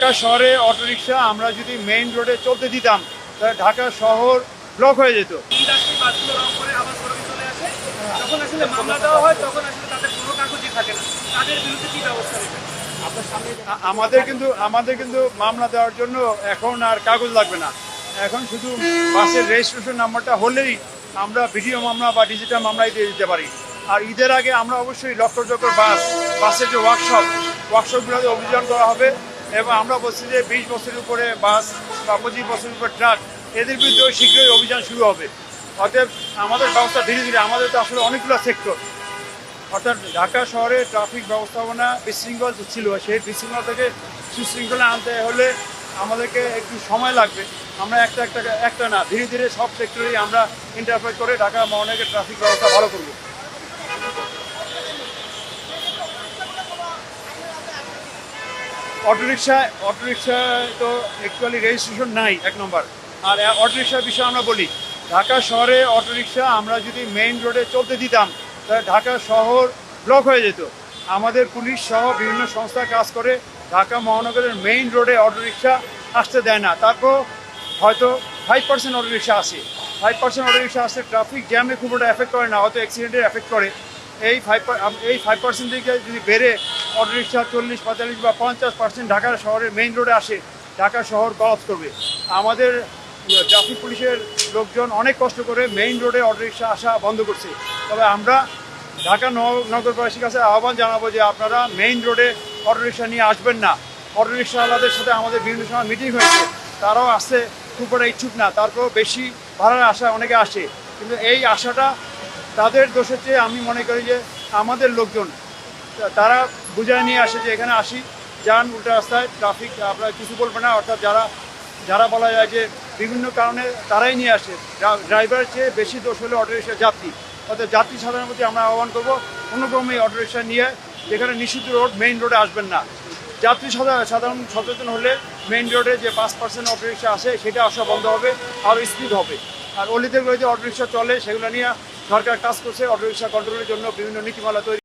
ঢাকা শহরে অটোরিকশা আমরা যদি মেইন রোডে চলতে দিতাম তাহলে ঢাকা শহর ব্লক হয়ে যেত। যখন আসলে মামলা দেওয়া হয় তখন আসলে তাদের কোনো কাগজই থাকে না, তাদের বিরুদ্ধে কি ব্যবস্থা নেবেন? আমাদের কিন্তু মামলা দেওয়ার জন্য এখন আর কাগজ লাগবে না। এখন শুধু বাসের রেজিস্ট্রেশন নাম্বারটা হলেই আমরা ভিডিও মামলা বা ডিজিটাল মামলাই দিয়ে দিতে পারি। আর ঈদের আগে আমরা অবশ্যই লক্ষ্যযোগ্য বাসের যে ওয়ার্কশপগুলোতে অভিযান করা হবে এবং আমরা বলছি যে 20 বছরের উপরে বাস বা 25 বছরের উপরে ট্রাক এদের বিরুদ্ধে শীঘ্রই অভিযান শুরু হবে। অতএব আমাদের ব্যবস্থা ধীরে ধীরে, আমাদের তো আসলে অনেকগুলো সেক্টর, অর্থাৎ ঢাকা শহরে ট্রাফিক ব্যবস্থাপনা বিশৃঙ্খল ছিল, সেই বিশৃঙ্খলা থেকে সুশৃঙ্খলা আনতে হলে আমাদেরকে একটু সময় লাগবে। আমরা একটা না, ধীরে ধীরে সব সেক্টরেই আমরা ইন্টারফেয়ার করে ঢাকা মহানগরের ট্রাফিক ব্যবস্থা ভালো করব। অটোরিকশা তো অ্যাকচুয়ালি রেজিস্ট্রেশন নাই, এক নম্বর। আর অটোরিকশার বিষয়ে আমরা বলি, ঢাকা শহরে অটোরিকশা আমরা যদি মেইন রোডে চলতে দিতাম তাহলে ঢাকা শহর ব্লক হয়ে যেত। আমাদের পুলিশ সহ বিভিন্ন সংস্থা কাজ করে ঢাকা মহানগরের মেইন রোডে অটোরিকশা আসতে দেয় না। তারপর হয়তো 5% অটোরিকশা আসে, 5% অটোরিকশা আসে, ট্রাফিক জ্যামে খুব একটা এফেক্ট করে না, হয়তো অ্যাক্সিডেন্টের এফেক্ট করে। এই 5% থেকে যদি বেড়ে অটোরিকশা 40, 45 বা 50% ঢাকা শহরের মেইন রোডে আসে, ঢাকা শহর কলাপস করবে। আমাদের ট্রাফিক পুলিশের লোকজন অনেক কষ্ট করে মেইন রোডে অটোরিকশা আসা বন্ধ করছে। তবে আমরা ঢাকা নগরবাসীর কাছে আহ্বান জানাবো যে আপনারা মেইন রোডে অটোরিকশা নিয়ে আসবেন না। অটোরিকশাওয়ালাদের সাথে আমাদের বিভিন্ন সময় মিটিং হয়েছে, তারাও আসতে খুব একটা ইচ্ছুক না। তারপর বেশি ভাড়ার আশা অনেকে আসে, কিন্তু এই আশাটা তাদের দোষের চেয়ে আমি মনে করি যে আমাদের লোকজন তারা বুঝায় নিয়ে আসে যে এখানে আসি, যান উল্টা রাস্তায়, ট্রাফিক আপনারা কিছু বলবে না। অর্থাৎ যারা বলা যায় যে বিভিন্ন কারণে তারাই নিয়ে আসে, ড্রাইভারের চেয়ে বেশি দোষ হলে অটোরিকশার যাত্রী। অর্থাৎ যাত্রী সাধারণের প্রতি আমরা আহ্বান করবো কোনো ক্রমেই অটোরিকশা নিয়ে যেখানে নিষিদ্ধ রোড মেইন রোডে আসবেন না। যাত্রী সাধারণ সচেতন হলে মেইন রোডে যে 5% অটোরিকশা আসে সেটা আসা বন্ধ হবে, আরও স্পিড হবে। আর অলিতে গলিতে অটোরিকশা চলে, সেগুলো নিয়ে সরকার কাজ করছে অটোরিকশা কন্ট্রোলের জন্য বিভিন্ন নীতিমালা তৈরি।